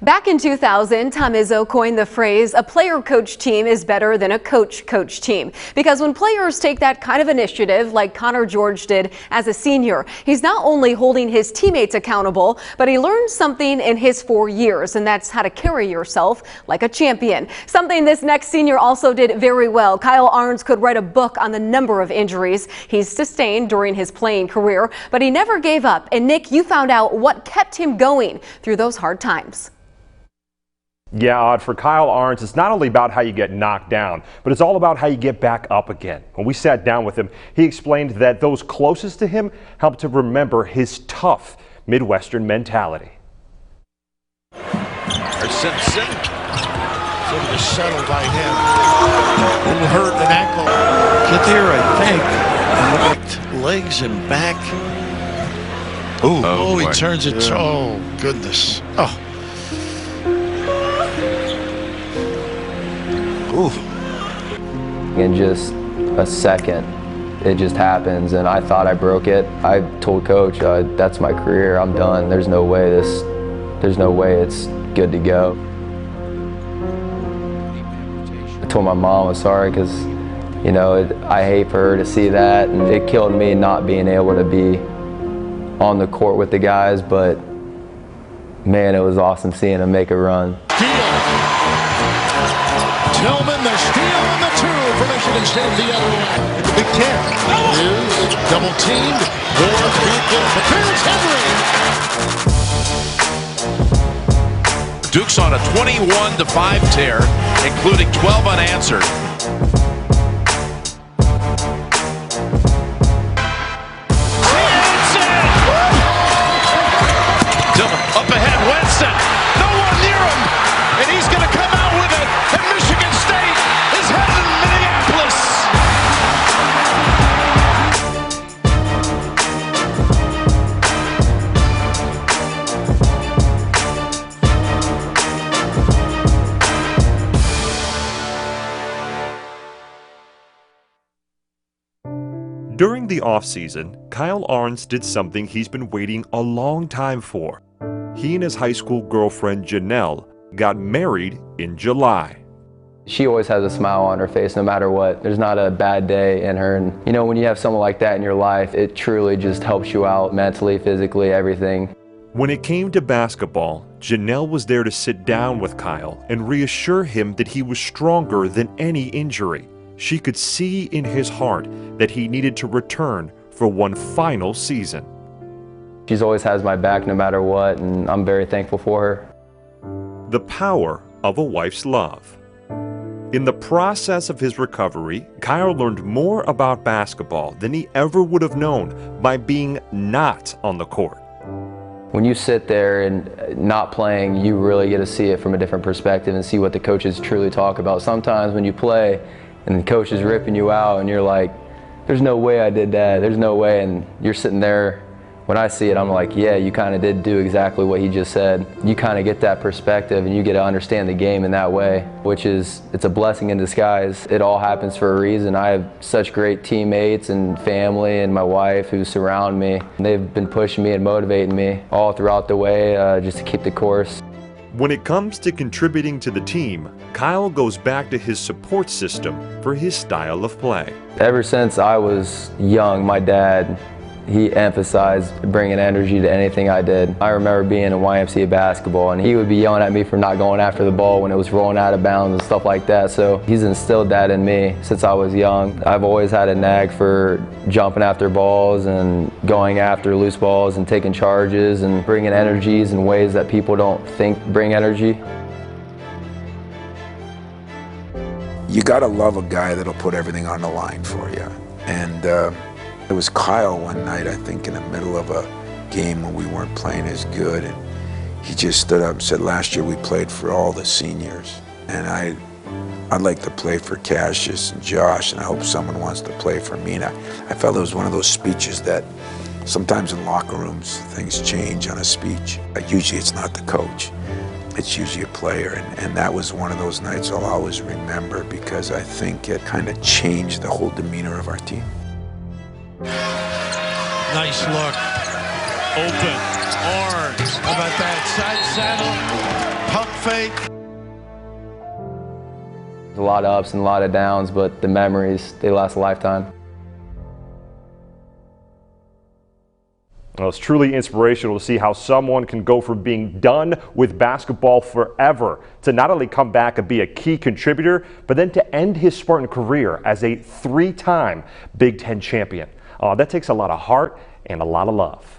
Back in 2000, Tom Izzo coined the phrase, a player-coach team is better than a coach-coach team. Because when players take that kind of initiative, like Connor George did as a senior, he's not only holding his teammates accountable, but he learned something in his 4 years, and that's how to carry yourself like a champion. Something this next senior also did very well. Kyle Ahrens could write a book on the number of injuries he's sustained during his playing career, but he never gave up. And Nick, you found out what kept him going through those hard times. Yeah, Odd, for Kyle Ahrens, it's not only about how you get knocked down, but it's all about how you get back up again. When we sat down with him, he explained that those closest to him helped to remember his tough Midwestern mentality. Simpson, sort of settled by him. A little hurt an ankle. Get there, I think. Legs and back. Oh, he turns it. Yeah. Oh, goodness. Oh. In just a second, it just happens, and I thought I broke it. I told Coach, that's my career, I'm done. There's no way it's good to go. I told my mom I was sorry because, you know, I hate for her to see that, and it killed me not being able to be on the court with the guys, but man, it was awesome seeing them make a run. Tillman, the steal and the two for Michigan State the other way. The Big Ten is double teamed. More Here's Henry. Duke's on a 21-5 tear, including 12 unanswered. Tillman up ahead, Winston. No one near him, and he's going to come out with it. And Michigan State is headed to Minneapolis. During the offseason, Kyle Ahrens did something he's been waiting a long time for. He and his high school girlfriend Janelle got married in July. She always has a smile on her face no matter what. There's not a bad day in her. And you know, when you have someone like that in your life, it truly just helps you out mentally, physically, everything. When it came to basketball, Janelle was there to sit down with Kyle and reassure him that he was stronger than any injury. She could see in his heart that he needed to return for one final season. She's always has my back no matter what, and I'm very thankful for her. The power of a wife's love. In the process of his recovery, Kyle learned more about basketball than he ever would have known by being not on the court. When you sit there and not playing, you really get to see it from a different perspective and see what the coaches truly talk about. Sometimes when you play and the coach is ripping you out and you're like, there's no way I did that, there's no way, and you're sitting there. When I see it, I'm like, yeah, you kind of did do exactly what he just said. You kind of get that perspective and you get to understand the game in that way, which is, it's a blessing in disguise. It all happens for a reason. I have such great teammates and family and my wife who surround me. They've been pushing me and motivating me all throughout the way just to keep the course. When it comes to contributing to the team, Kyle goes back to his support system for his style of play. Ever since I was young, my dad, he emphasized bringing energy to anything I did. I remember being in YMCA basketball and he would be yelling at me for not going after the ball when it was rolling out of bounds and stuff like that. So he's instilled that in me since I was young. I've always had a knack for jumping after balls and going after loose balls and taking charges and bringing energies in ways that people don't think bring energy. You gotta love a guy that'll put everything on the line for you. And it was Kyle one night, I think, in the middle of a game when we weren't playing as good, and he just stood up and said, last year we played for all the seniors, and I'd like to play for Cassius and Josh, and I hope someone wants to play for me. And I felt it was one of those speeches that sometimes in locker rooms things change on a speech. Usually it's not the coach, it's usually a player, and that was one of those nights I'll always remember because I think it kind of changed the whole demeanor of our team. Nice look. Open. Ahrens. How about that? Side saddle. faith. There's a lot of ups and a lot of downs, but the memories, they last a lifetime. Well, it's truly inspirational to see how someone can go from being done with basketball forever to not only come back and be a key contributor, but then to end his Spartan career as a 3-time Big Ten champion. That takes a lot of heart and a lot of love.